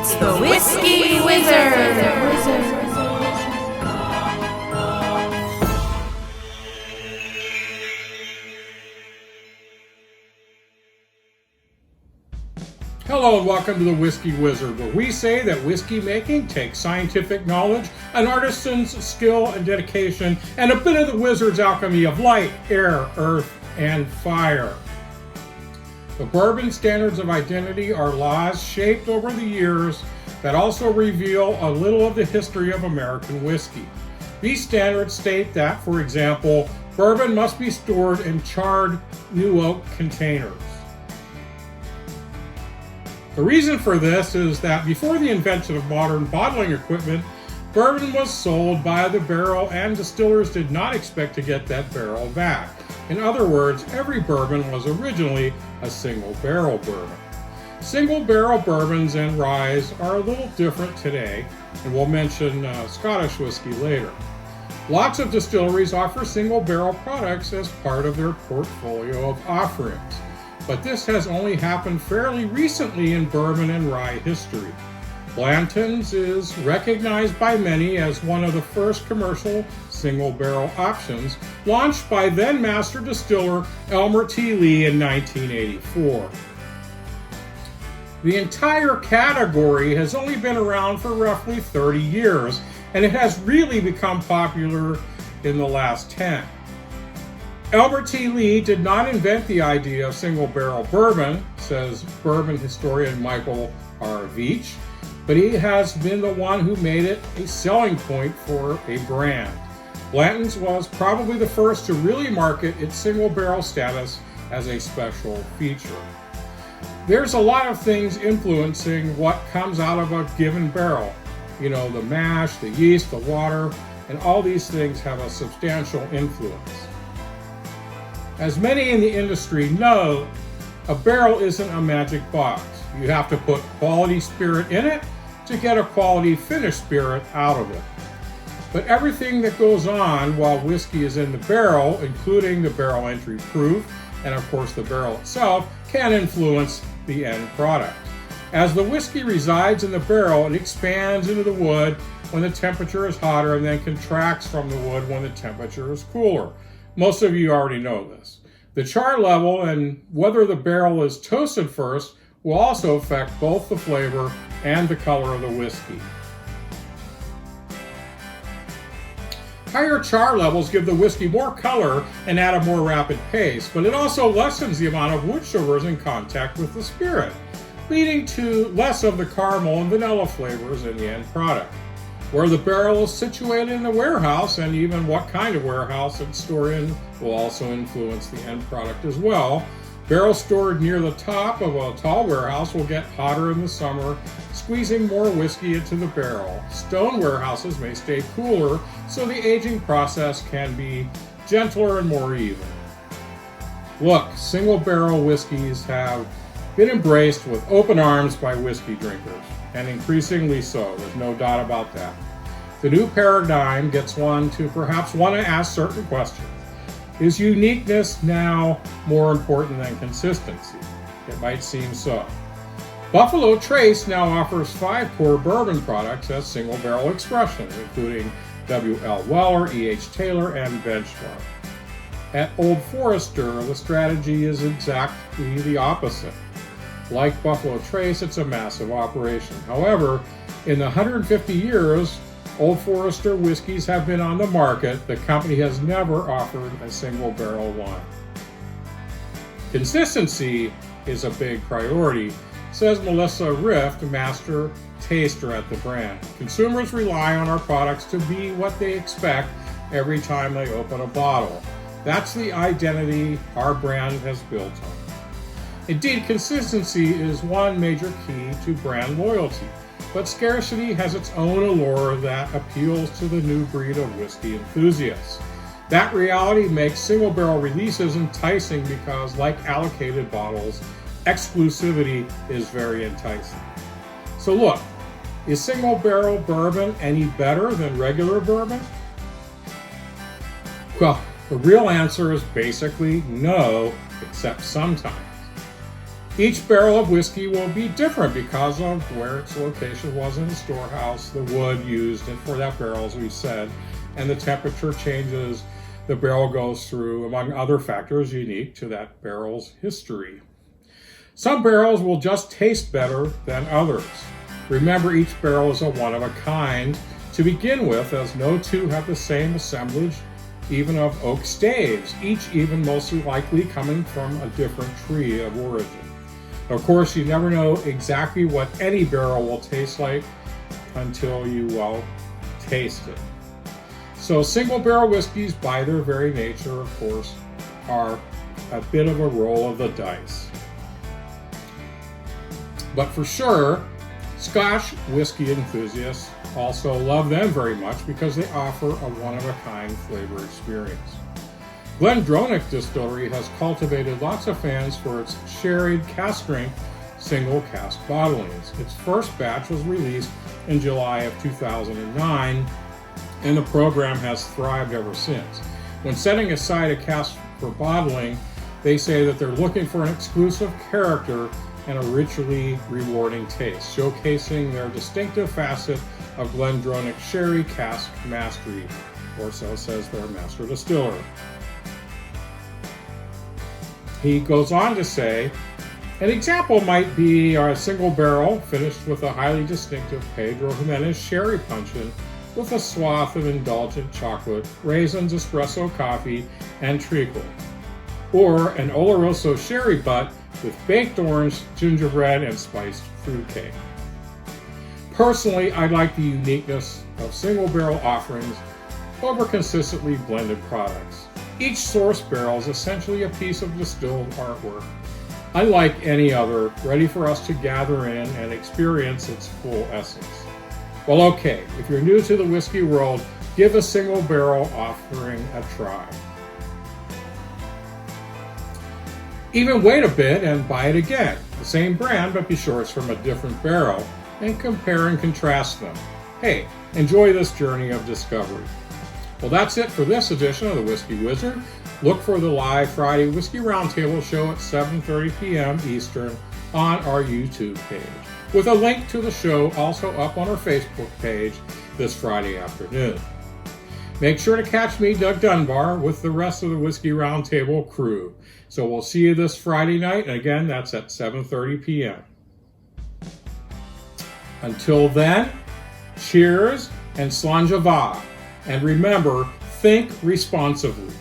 It's the Whiskey Wizard. Hello and welcome to the Whiskey Wizard, where we say that whiskey making takes scientific knowledge, an artisan's skill and dedication, and a bit of the wizard's alchemy of light, air, earth, and fire. The bourbon standards of identity are laws shaped over the years that also reveal a little of the history of American whiskey. These standards state that, for example, bourbon must be stored in charred new oak containers. The reason for this is that before the invention of modern bottling equipment, bourbon was sold by the barrel and distillers did not expect to get that barrel back. In other words, every bourbon was originally a single barrel bourbon. Single barrel bourbons and ryes are a little different today, and we'll mention Scottish whiskey later. Lots of distilleries offer single barrel products as part of their portfolio of offerings. But this has only happened fairly recently in bourbon and rye history. Blanton's is recognized by many as one of the first commercial single barrel options, launched by then master distiller Elmer T. Lee in 1984. The entire category has only been around for roughly 30 years, and it has really become popular in the last 10. Albert T. Lee did not invent the idea of single-barrel bourbon, says bourbon historian Michael R. Veach, but he has been the one who made it a selling point for a brand. Blanton's was probably the first to really market its single-barrel status as a special feature. There's a lot of things influencing what comes out of a given barrel. You know, the mash, the yeast, the water, and all these things have a substantial influence. As many in the industry know, a barrel isn't a magic box. You have to put quality spirit in it to get a quality finished spirit out of it. But everything that goes on while whiskey is in the barrel, including the barrel entry proof, and of course the barrel itself, can influence the end product. As the whiskey resides in the barrel, it expands into the wood when the temperature is hotter and then contracts from the wood when the temperature is cooler. Most of you already know this. The char level and whether the barrel is toasted first will also affect both the flavor and the color of the whiskey. Higher char levels give the whiskey more color and at a more rapid pace, but it also lessens the amount of wood sugars in contact with the spirit, leading to less of the caramel and vanilla flavors in the end product. Where the barrel is situated in the warehouse, and even what kind of warehouse it's stored in, will also influence the end product as well. Barrels stored near the top of a tall warehouse will get hotter in the summer, squeezing more whiskey into the barrel. Stone warehouses may stay cooler, so the aging process can be gentler and more even. Look, single barrel whiskeys have been embraced with open arms by whiskey drinkers, and increasingly so, there's no doubt about that. The new paradigm gets one to perhaps want to ask certain questions. Is uniqueness now more important than consistency? It might seem so. Buffalo Trace now offers 5 core bourbon products as single barrel expressions, including W.L. Weller, E.H. Taylor, and Benchmark. At Old Forester, the strategy is exactly the opposite. Like Buffalo Trace, it's a massive operation. However, in the 150 years Old Forester whiskeys have been on the market, the company has never offered a single barrel one. Consistency is a big priority, says Melissa Rift, master taster at the brand. Consumers rely on our products to be what they expect every time they open a bottle. That's the identity our brand has built on. Indeed, consistency is one major key to brand loyalty, but scarcity has its own allure that appeals to the new breed of whiskey enthusiasts. That reality makes single barrel releases enticing because, like allocated bottles, exclusivity is very enticing. So look, is single barrel bourbon any better than regular bourbon? Well, the real answer is basically no, except sometimes. Each barrel of whiskey will be different because of where its location was in the storehouse, the wood used for that barrel, as we said, and the temperature changes the barrel goes through, among other factors unique to that barrel's history. Some barrels will just taste better than others. Remember, each barrel is a one of a kind to begin with, as no two have the same assemblage, even of oak staves, each even mostly likely coming from a different tree of origin. Of course, you never know exactly what any barrel will taste like until you, taste it. So single barrel whiskeys, by their very nature, of course, are a bit of a roll of the dice. But for sure, Scotch whiskey enthusiasts also love them very much because they offer a one-of-a-kind flavor experience. Glendronach Distillery has cultivated lots of fans for its sherried cask-strength single cask bottlings. Its first batch was released in July of 2009, and the program has thrived ever since. When setting aside a cask for bottling, they say that they're looking for an exclusive character and a richly rewarding taste, showcasing their distinctive facet of Glendronach sherry cask mastery, or so says their master distiller. He goes on to say, an example might be a single barrel finished with a highly distinctive Pedro Jimenez sherry puncheon with a swath of indulgent chocolate, raisins, espresso coffee, and treacle. Or an Oloroso sherry butt with baked orange, gingerbread, and spiced fruitcake. Personally, I like the uniqueness of single barrel offerings over consistently blended products. Each source barrel is essentially a piece of distilled artwork, unlike any other, ready for us to gather in and experience its full essence. Well, okay, if you're new to the whiskey world, give a single barrel offering a try. Even wait a bit and buy it again. The same brand, but be sure it's from a different barrel, and compare and contrast them. Hey, enjoy this journey of discovery. Well, that's it for this edition of the Whiskey Wizard. Look for the live Friday Whiskey Roundtable show at 7:30 p.m. Eastern on our YouTube page, with a link to the show also up on our Facebook page this Friday afternoon. Make sure to catch me, Doug Dunbar, with the rest of the Whiskey Roundtable crew. So we'll see you this Friday night, and again, that's at 7:30 p.m. Until then, cheers and slàinte mhath. And remember, think responsibly.